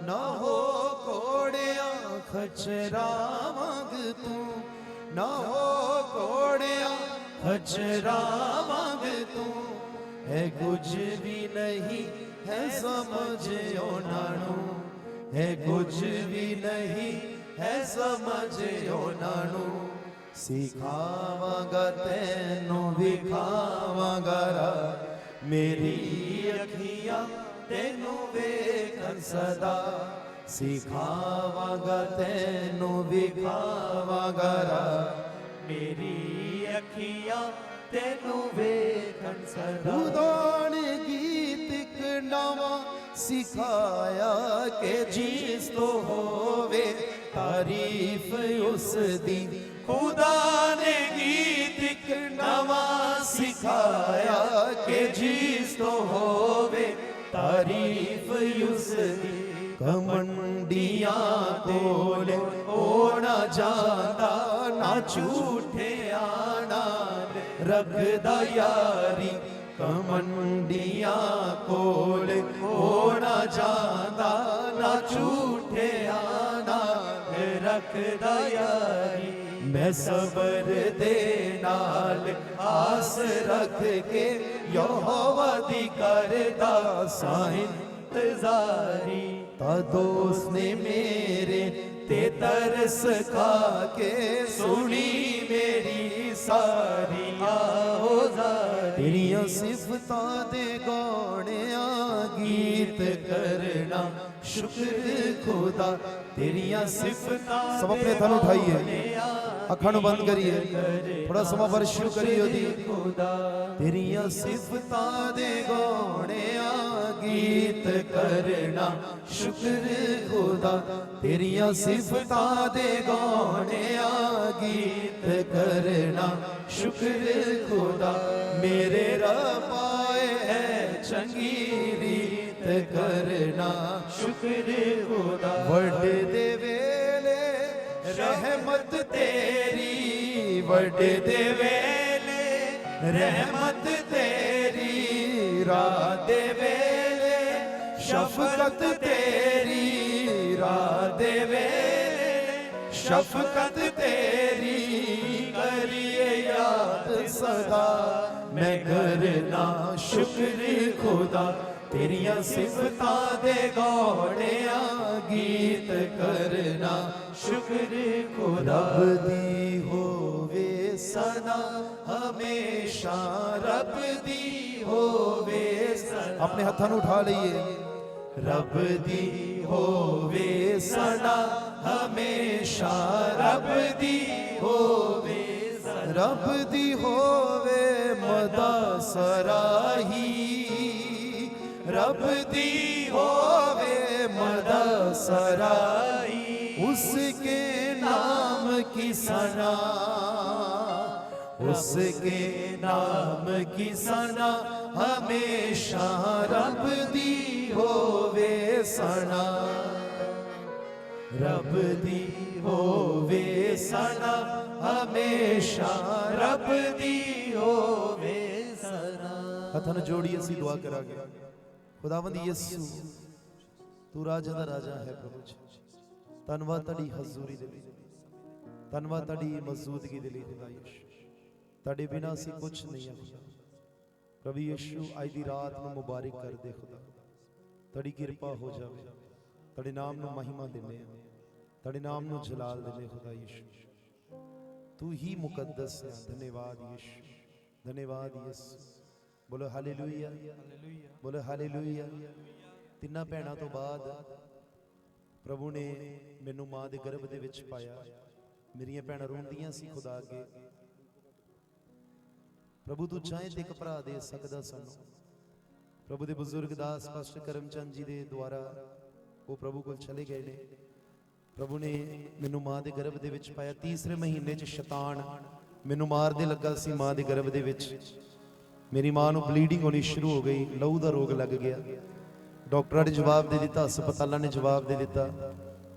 S1: ना हो कोड़िया खचरा मंग तू ना हो कोड़िया खचरा मंग तू है कुछ भी नहीं है समझो नानू है कुछ भी नहीं है समझो नानू सिखावांगा तैनू विखावांगा मेरी अखियां तैनू वेखन सदा सिखावांगा तैनू विखावांगा मेरी अखियां तैनू वेखन सदा उदान गीत एक नवा सिखाया के जिस तो होवे तारीफ उस दी खुदा ने गीत एक नवा सिखाया के जिस तो होवे तारीफ उस दी कमंडियां कोले होना जाता ना झूठे आना रखदा यारी कमंडियां कोले होना जाता ना झूठे आना रखदा यारी मैं सबर दे नाल आस रख के यहोवा दी करदा सा इंतजारी ता दोस्त ने मेरे ते तरस खा के सुनी मेरी सारी आहोजारी तेरियां सिफतां दे गाणिया गीत करना शुक्र खुदा तेरियां सिफतां सब अपने हथ उठाइए अखां नूं बंद करिए थोड़ा समा वर्शिप करिए ओदी खुदा तेरियां सिफतां दे गाणिया गीत करना शुक्र खुदा तेरियां सिफतां दे गाणिया गीत करना शुक्र खुदा मेरे रब आए है चंगी रीत करना शुक्र खुदा वड दे वेले रहमत तेरी वड दे वेले रहमत तेरी रात दे वेले शफकत तेरी रात दे वेले शफकत तेरी करिए याद सदा मैं करना शुक्र खुदा तेरियां सिफतां दे गाणिया गीत करना शुक्र खुदा रब दी होवे सदा हमेशा रब दी होवे सदा अपने हत्थां नूं उठा लईए रब दी होवे सदा हमेशा रब दी होवे रब दी होवे मदा सराही, रब दी होवे मदा सराही, उसके नाम की सना, उसके नाम की सना हमेशा रब दी होवे सना, रब दी होवे सना हमेशा रब दी होवे सना। हथां नूं जोड़ी असीं दुआ करांगे। खुदावंद यीशु तू राजा दा राजा है प्रभु जी, धन्नवाद तुहाडी हजूरी दे लई, धन्नवाद तुहाडी मौजूदगी दे लई खुदा यीशु, तुहाडे बिना असीं कुछ नहीं है खुदा। प्रभु यीशु अज दी रात नूं मुबारक कर दे खुदा, तुहाडी किरपा हो जावे, तुहाडे नाम नूं महिमा दिंदे आ, तुहाडे नाम नूं जलाल दिंदे खुदा यीशु, तू ही मुकद्दस है। धन्यवाद यीशु, धन्यवाद यीशु। बोलो हालेलुया, बोलो हालेलुया। तिन्ना भैणां तो बाद प्रभु ने मैनू मां दे गर्भ दे विच पाया, मेरियां भैणां रोंदियां सी खुदा अगे। प्रभु तू चाहे ते एक भरा दे सकदा सानू। प्रभु दे बुजुर्ग दास पास्टर करमचंद जी दे द्वारा वो प्रभु कोल चले गए ने। प्रभु ने मैनू मां दे गर्भ दे विच पाया। तीसरे महीने च शैतान मैनू मार दे लगा सी मां दे गर्भ दे विच। मेरी मां नू ब्लीडिंग होनी शुरू हो गई, लहू दा रोग लग गया। डॉक्टरां ने जवाब दे दिता, हस्पतालां ने जवाब दे दिता,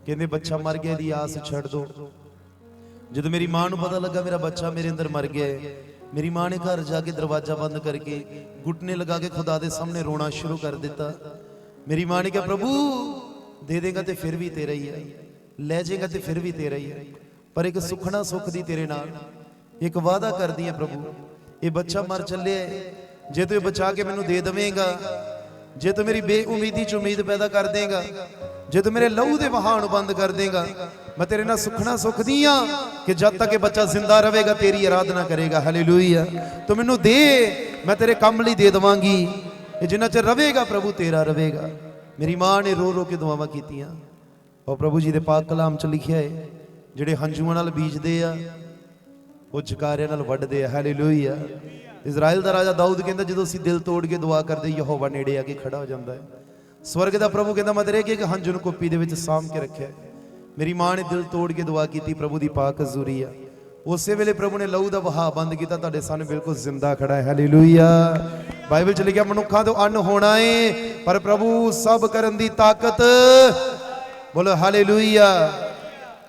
S1: कहंदे बच्चा मर गया, दी आस छड़ दो। जदों मेरी मां नू पता लगा मेरा बच्चा मेरे अंदर मर गया है, मेरी मां ने घर जाके दरवाजा बंद करके घुटने लगा के खुदा दे सामने रोना शुरू कर दिता। मेरी मां ने कहा प्रभु दे देगा तो फिर भी तेरा ही है, ले जाएगा तो फिर भी तेरा ही है, पर एक सुखना सुख दी तेरे नाल, एक वादा कर दिया प्रभु ये बच्चा मर चले, जे तू बचा के मैनू दे देवेगा, जे तू मेरी बेउमीदी च उम्मीद पैदा कर देगा, जे तू मेरे लहू दे बहाव बंद कर देगा, मैं तेरे नाल सुखना सुख दी हां कि जब तक ये बच्चा जिंदा रहेगा तेरी आराधना करेगा। हालेलुया। तो मैनू दे, मैं तेरे काम लई दे देवांगी, जिन्ना चਿਰ रहेगा प्रभु तेरा रहेगा। मेरी मां ने रो रो के दुआवां कीतियां और प्रभु जी दे पाक कलाम च लिखिया है जिहड़े हंझूआं नाल बीजदे आ वो जकारियां नाल वड्डदे आ। हालेलुया। इजराइल दा राजा दाऊद कहंदा जदों असीं दिल तोड़ के दुआ करदे यहोवा नेड़े आके खड़ा हो जांदा है। स्वर्ग दा प्रभु कहंदा मैं तेरे एक हंझू नूं कुप्पी दे विच सांभ के रखिया। मेरी मां ने दिल तोड़ के दुआ की, प्रभु दी पाक हजूरी आ। उसे वेले प्रभु ने लहू दा बहा बंद किया, तुहाडे सामने बिल्कुल जिंदा खड़ा है। हालेलुया। बाइबल च लिखिया मनुखा तो अन्न होना है पर प्रभु सब करन दी ताकत। बोलो हालेलुया।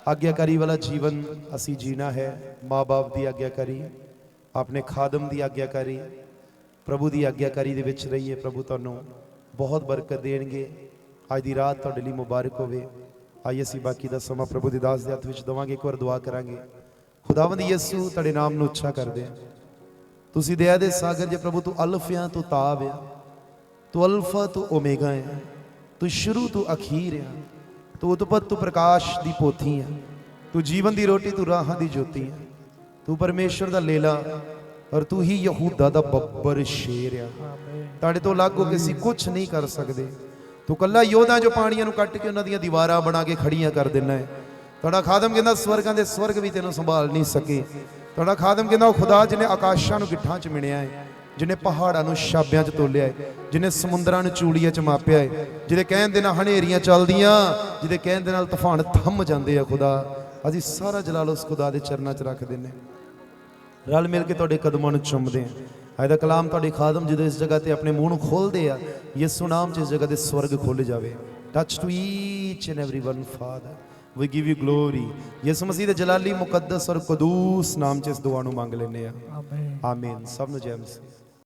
S1: आज्ञाकारी वाला जीवन असी जीना है, माँ बाप की आज्ञाकारी, अपने खादम की आज्ञाकारी, प्रभु की आज्ञाकारी दे विच रहिए। प्रभु तुहानू बहुत बरकत देणगे। अज दी रात तुहाडे लई मुबारक होवे। आइए असीं बाकी दा समा प्रभु दे दास दे हत्थ विच देवांगे, एक बार दुआ करांगे। खुदावंद यीशु तुहाडे नाम नूं उच्चा करदे आ। तुसीं दया दे सागर जे प्रभु तू अल्फिया तू ताब आ, तू अल्फा तू ओमेगा है, तू शुरू तू अखीर है, तू उत्पत तू प्रकाश दी पोथी है, तू जीवन दी रोटी तू राहां दी ज्योति है, तू परमेश्वर दा लेला और तू ही यहूदा दा बब्बर शेर है। तुहाडे तो अलग हो के असीं कुछ नहीं कर सकदे। तू कल्ला योधा जो पानियां नूं कट के उन्हां दीयां दीवारां बना के खड़ियां कर देना है। तुहाडा खादम कहंदा स्वर्गां दे स्वर्ग भी तैनूं संभाल नहीं सके। तुहाडा खादम कहंदा ओ खुदा जिन्हें आकाशां नूं गिट्ठां च मिणिया है, जिन्हें पहाड़ां नूं छाबियां च तोलिया है, जिन्हें समुंदरां नूं चूड़ियां च मापिया है, जिहदे कहण दे नाल हनेरियां चलदियां, जिहदे कहण दे नाल तूफान थम जांदे आ। खुदा असीं सारा जलाल उस खुदा दे चरनां च रख दिंदे, रल मिल के तुहाडे कदमां नूं चुमदे आ। अज दा कलाम तुहाडे खादम जदों इस जगह ते अपने मूँह नूं खोलदे आ, यीशु नाम च इस जगह दे स्वर्ग खुल जावे। Touch to each and every one father, we give you glory. यीशु मसीह दे जलाली मुकद्दस और कदूस नाम च इस दुआ नूं मंग लैंदे आ। आमीन। सब नूं जय मसीह।